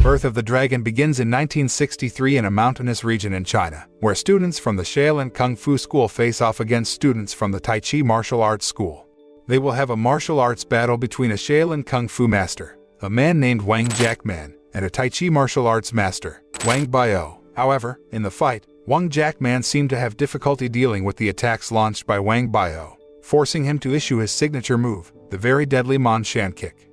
Birth of the Dragon begins in 1963 in a mountainous region in China, where students from the Xiulan Kung Fu School face off against students from the Tai Chi Martial Arts School. They will have a martial arts battle between a Xiulan Kung Fu master, a man named Wong Jack Man, and a Tai Chi martial arts master, Wang Bio. However, in the fight, Wong Jack Man seemed to have difficulty dealing with the attacks launched by Wang Bio, forcing him to issue his signature move, the very deadly Man Shan kick.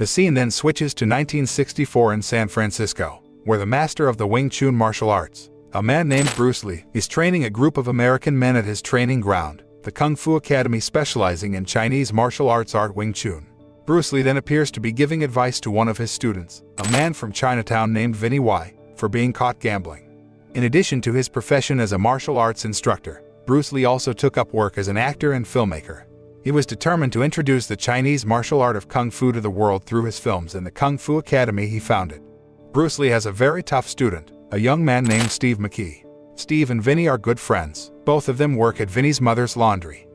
The scene then switches to 1964 in San Francisco, where the master of the Wing Chun martial arts, a man named Bruce Lee, is training a group of American men at his training ground, the Kung Fu Academy specializing in Chinese martial arts art Wing Chun. Bruce Lee then appears to be giving advice to one of his students, a man from Chinatown named Vinnie Wei, for being caught gambling. In addition to his profession as a martial arts instructor, Bruce Lee also took up work as an actor and filmmaker. He was determined to introduce the Chinese martial art of Kung Fu to the world through his films and the Kung Fu Academy he founded. Bruce Lee has a very tough student, a young man named Steve McKee. Steve and Vinnie are good friends. Both of them work at Vinnie's mother's laundry.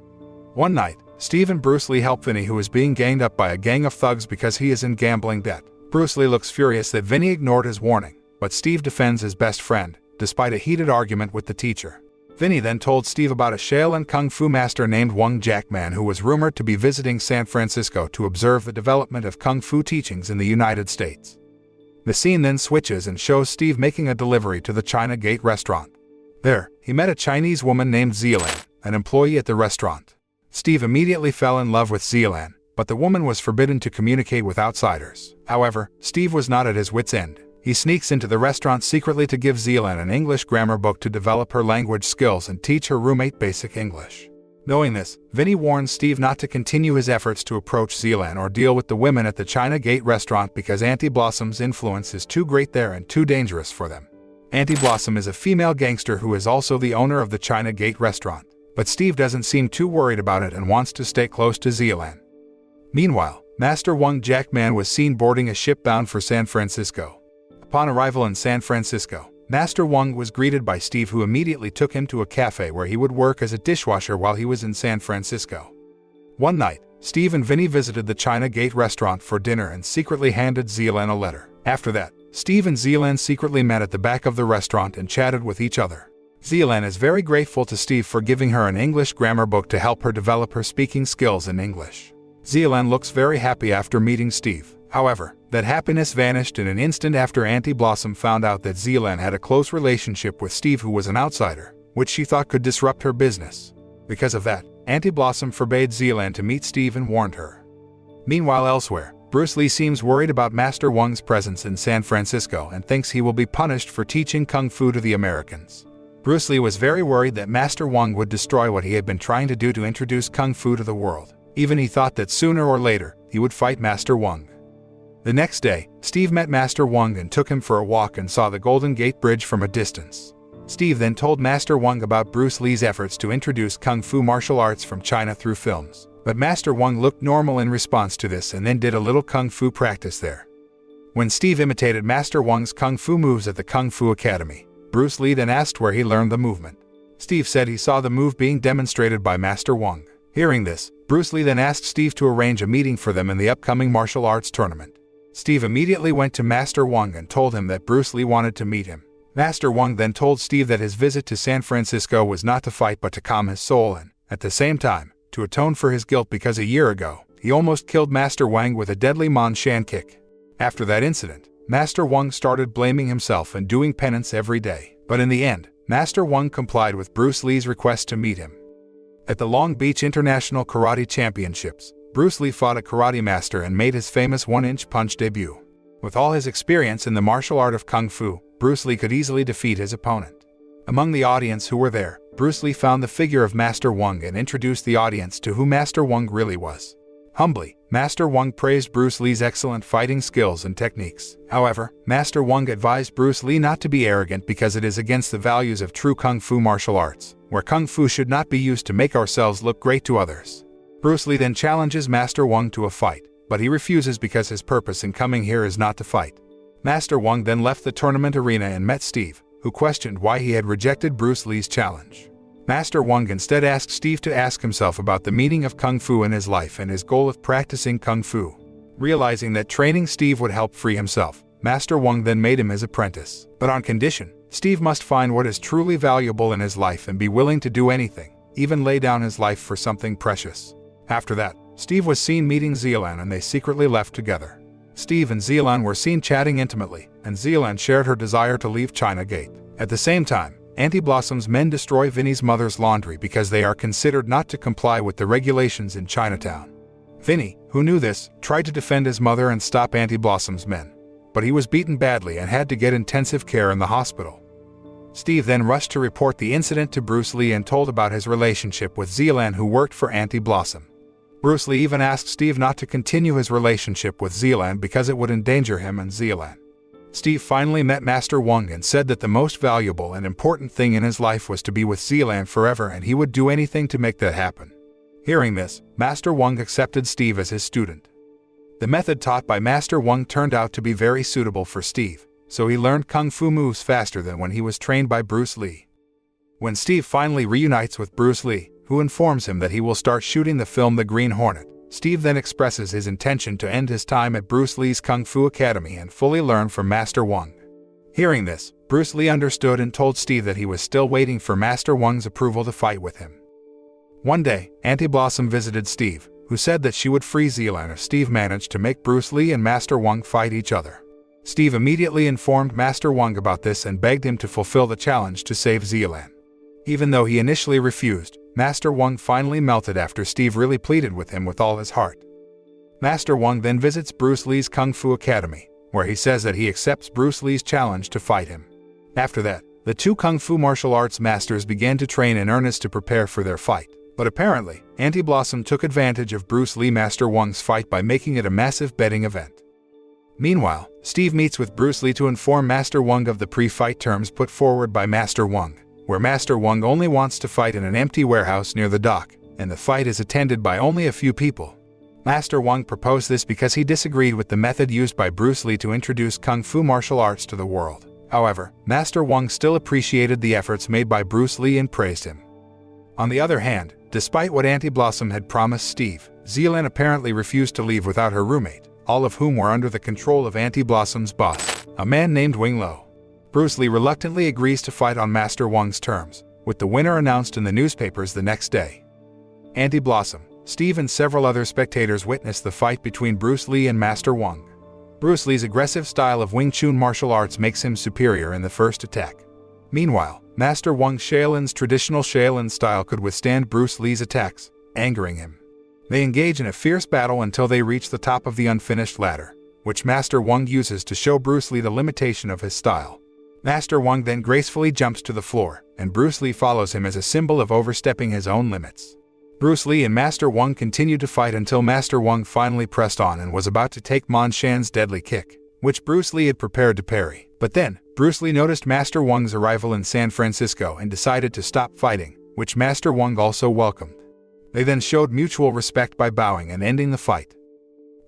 One night, Steve and Bruce Lee help Vinnie, who is being ganged up by a gang of thugs because he is in gambling debt. Bruce Lee looks furious that Vinnie ignored his warning, but Steve defends his best friend, despite a heated argument with the teacher. Vinnie then told Steve about a Xiulan Kung Fu master named Wong Jack Man who was rumored to be visiting San Francisco to observe the development of Kung Fu teachings in the United States. The scene then switches and shows Steve making a delivery to the China Gate restaurant. There, he met a Chinese woman named Xiulan, an employee at the restaurant. Steve immediately fell in love with Xiulan, but the woman was forbidden to communicate with outsiders. However, Steve was not at his wit's end. He sneaks into the restaurant secretly to give Xiulan an English grammar book to develop her language skills and teach her roommate basic English. Knowing this, Vinnie warns Steve not to continue his efforts to approach Xiulan or deal with the women at the China Gate restaurant because Auntie Blossom's influence is too great there and too dangerous for them. Auntie Blossom is a female gangster who is also the owner of the China Gate restaurant, but Steve doesn't seem too worried about it and wants to stay close to Xiulan. Meanwhile, Master Wong Jack Man was seen boarding a ship bound for San Francisco. Upon arrival in San Francisco, Master Wong was greeted by Steve, who immediately took him to a cafe where he would work as a dishwasher while he was in San Francisco. One night, Steve and Vinnie visited the China Gate restaurant for dinner and secretly handed Xiulan a letter. After that, Steve and Xiulan secretly met at the back of the restaurant and chatted with each other. Xiulan is very grateful to Steve for giving her an English grammar book to help her develop her speaking skills in English. Xiulan looks very happy after meeting Steve. However, that happiness vanished in an instant after Auntie Blossom found out that Xiulan had a close relationship with Steve, who was an outsider, which she thought could disrupt her business. Because of that, Auntie Blossom forbade Xiulan to meet Steve and warned her. Meanwhile, elsewhere, Bruce Lee seems worried about Master Wong's presence in San Francisco and thinks he will be punished for teaching Kung Fu to the Americans. Bruce Lee was very worried that Master Wong would destroy what he had been trying to do to introduce Kung Fu to the world. Even he thought that sooner or later, he would fight Master Wong. The next day, Steve met Master Wong and took him for a walk and saw the Golden Gate Bridge from a distance. Steve then told Master Wong about Bruce Lee's efforts to introduce Kung Fu martial arts from China through films. But Master Wong looked normal in response to this and then did a little Kung Fu practice there. When Steve imitated Master Wong's Kung Fu moves at the Kung Fu Academy, Bruce Lee then asked where he learned the movement. Steve said he saw the move being demonstrated by Master Wong. Hearing this, Bruce Lee then asked Steve to arrange a meeting for them in the upcoming martial arts tournament. Steve immediately went to Master Wong and told him that Bruce Lee wanted to meet him. Master Wong then told Steve that his visit to San Francisco was not to fight but to calm his soul and, at the same time, to atone for his guilt because a year ago, he almost killed Master Wang with a deadly Man Shan kick. After that incident, Master Wong started blaming himself and doing penance every day. But in the end, Master Wong complied with Bruce Lee's request to meet him. At the Long Beach International Karate Championships, Bruce Lee fought a karate master and made his famous one-inch punch debut. With all his experience in the martial art of Kung Fu, Bruce Lee could easily defeat his opponent. Among the audience who were there, Bruce Lee found the figure of Master Wong and introduced the audience to who Master Wong really was. Humbly, Master Wong praised Bruce Lee's excellent fighting skills and techniques. However, Master Wong advised Bruce Lee not to be arrogant because it is against the values of true Kung Fu martial arts, where Kung Fu should not be used to make ourselves look great to others. Bruce Lee then challenges Master Wong to a fight, but he refuses because his purpose in coming here is not to fight. Master Wong then left the tournament arena and met Steve, who questioned why he had rejected Bruce Lee's challenge. Master Wong instead asked Steve to ask himself about the meaning of Kung Fu in his life and his goal of practicing Kung Fu. Realizing that training Steve would help free himself, Master Wong then made him his apprentice, but on condition, Steve must find what is truly valuable in his life and be willing to do anything, even lay down his life for something precious. After that, Steve was seen meeting Xiulan and they secretly left together. Steve and Xiulan were seen chatting intimately, and Xiulan shared her desire to leave China Gate. At the same time, Auntie Blossom's men destroy Vinnie's mother's laundry because they are considered not to comply with the regulations in Chinatown. Vinnie, who knew this, tried to defend his mother and stop Auntie Blossom's men, but he was beaten badly and had to get intensive care in the hospital. Steve then rushed to report the incident to Bruce Lee and told about his relationship with Xiulan, who worked for Auntie Blossom. Bruce Lee even asked Steve not to continue his relationship with Xiulan because it would endanger him and Xiulan. Steve finally met Master Wong and said that the most valuable and important thing in his life was to be with Xiulan forever, and he would do anything to make that happen. Hearing this, Master Wong accepted Steve as his student. The method taught by Master Wong turned out to be very suitable for Steve, so he learned kung fu moves faster than when he was trained by Bruce Lee. When Steve finally reunites with Bruce Lee, who informs him that he will start shooting the film The Green Hornet, Steve then expresses his intention to end his time at Bruce Lee's Kung Fu Academy and fully learn from Master Wong. Hearing this, Bruce Lee understood and told Steve that he was still waiting for Master Wong's approval to fight with him. One day, Auntie Blossom visited Steve, who said that she would free Xiulan if Steve managed to make Bruce Lee and Master Wong fight each other. Steve immediately informed Master Wong about this and begged him to fulfill the challenge to save Xiulan. Even though he initially refused, Master Wong finally melted after Steve really pleaded with him with all his heart. Master Wong then visits Bruce Lee's Kung Fu Academy, where he says that he accepts Bruce Lee's challenge to fight him. After that, the two Kung Fu martial arts masters began to train in earnest to prepare for their fight. But apparently, Auntie Blossom took advantage of Bruce Lee Master Wong's fight by making it a massive betting event. Meanwhile, Steve meets with Bruce Lee to inform Master Wong of the pre-fight terms put forward by Master Wong, where Master Wong only wants to fight in an empty warehouse near the dock, and the fight is attended by only a few people. Master Wong proposed this because he disagreed with the method used by Bruce Lee to introduce Kung Fu martial arts to the world. However, Master Wong still appreciated the efforts made by Bruce Lee and praised him. On the other hand, despite what Auntie Blossom had promised Steve, Xiulan apparently refused to leave without her roommate, all of whom were under the control of Auntie Blossom's boss, a man named Wing Lo. Bruce Lee reluctantly agrees to fight on Master Wong's terms, with the winner announced in the newspapers the next day. Auntie Blossom, Steve and several other spectators witnessed the fight between Bruce Lee and Master Wong. Bruce Lee's aggressive style of Wing Chun martial arts makes him superior in the first attack. Meanwhile, Master Wong Xiulan's traditional Xiulan style could withstand Bruce Lee's attacks, angering him. They engage in a fierce battle until they reach the top of the unfinished ladder, which Master Wong uses to show Bruce Lee the limitation of his style. Master Wong then gracefully jumps to the floor, and Bruce Lee follows him as a symbol of overstepping his own limits. Bruce Lee and Master Wong continued to fight until Master Wong finally pressed on and was about to take Man Shan's deadly kick, which Bruce Lee had prepared to parry. But then, Bruce Lee noticed Master Wong's arrival in San Francisco and decided to stop fighting, which Master Wong also welcomed. They then showed mutual respect by bowing and ending the fight.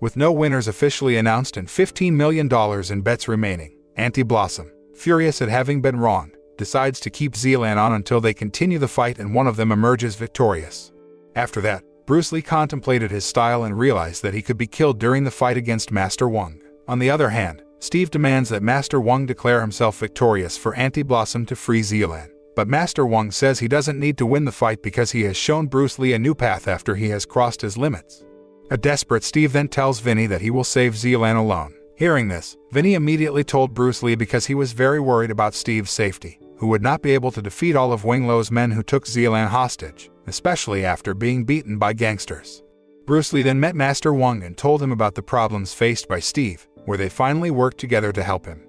With no winners officially announced and $15 million in bets remaining, Auntie Blossom, furious at having been wronged, decides to keep Xiulan on until they continue the fight and one of them emerges victorious. After that, Bruce Lee contemplated his style and realized that he could be killed during the fight against Master Wong. On the other hand, Steve demands that Master Wong declare himself victorious for Auntie Blossom to free Xiulan. But Master Wong says he doesn't need to win the fight because he has shown Bruce Lee a new path after he has crossed his limits. A desperate Steve then tells Vinnie that he will save Xiulan alone. Hearing this, Vinnie immediately told Bruce Lee because he was very worried about Steve's safety, who would not be able to defeat all of Wing Lo's men who took Xiulan hostage, especially after being beaten by gangsters. Bruce Lee then met Master Wong and told him about the problems faced by Steve, where they finally worked together to help him.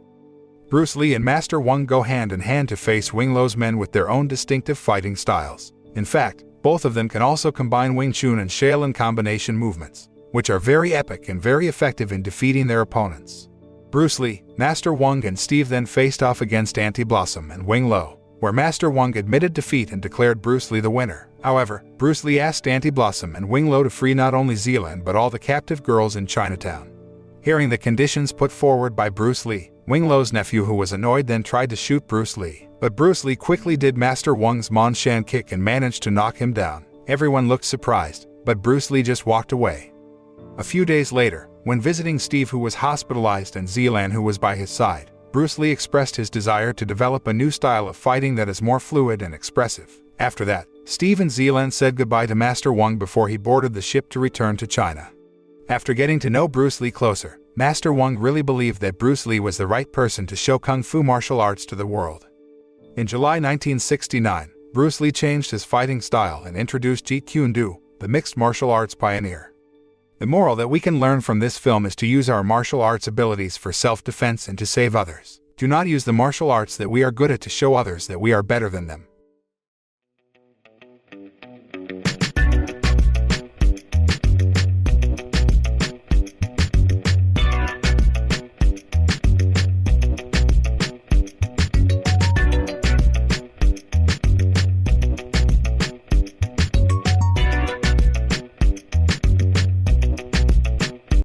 Bruce Lee and Master Wong go hand in hand to face Wing Lo's men with their own distinctive fighting styles. In fact, both of them can also combine Wing Chun and Xiulan combination movements, which are very epic and very effective in defeating their opponents. Bruce Lee, Master Wong and Steve then faced off against Auntie Blossom and Wing Lo, where Master Wong admitted defeat and declared Bruce Lee the winner. However, Bruce Lee asked Auntie Blossom and Wing Lo to free not only Xiulan but all the captive girls in Chinatown. Hearing the conditions put forward by Bruce Lee, Wing Lo's nephew, who was annoyed, then tried to shoot Bruce Lee. But Bruce Lee quickly did Master Wong's Man Shan kick and managed to knock him down. Everyone looked surprised, but Bruce Lee just walked away. A few days later, When visiting Steve, who was hospitalized, and Xiulan, who was by his side, Bruce Lee expressed his desire to develop a new style of fighting that is more fluid and expressive. After that, Steve and Xiulan said goodbye to Master Wong before he boarded the ship to return to China. After getting to know Bruce Lee closer, Master Wong really believed that Bruce Lee was the right person to show Kung Fu martial arts to the world. In July 1969, Bruce Lee changed his fighting style and introduced Jeet Kune Do, the mixed martial arts pioneer. The moral that we can learn from this film is to use our martial arts abilities for self-defense and to save others. Do not use the martial arts that we are good at to show others that we are better than them.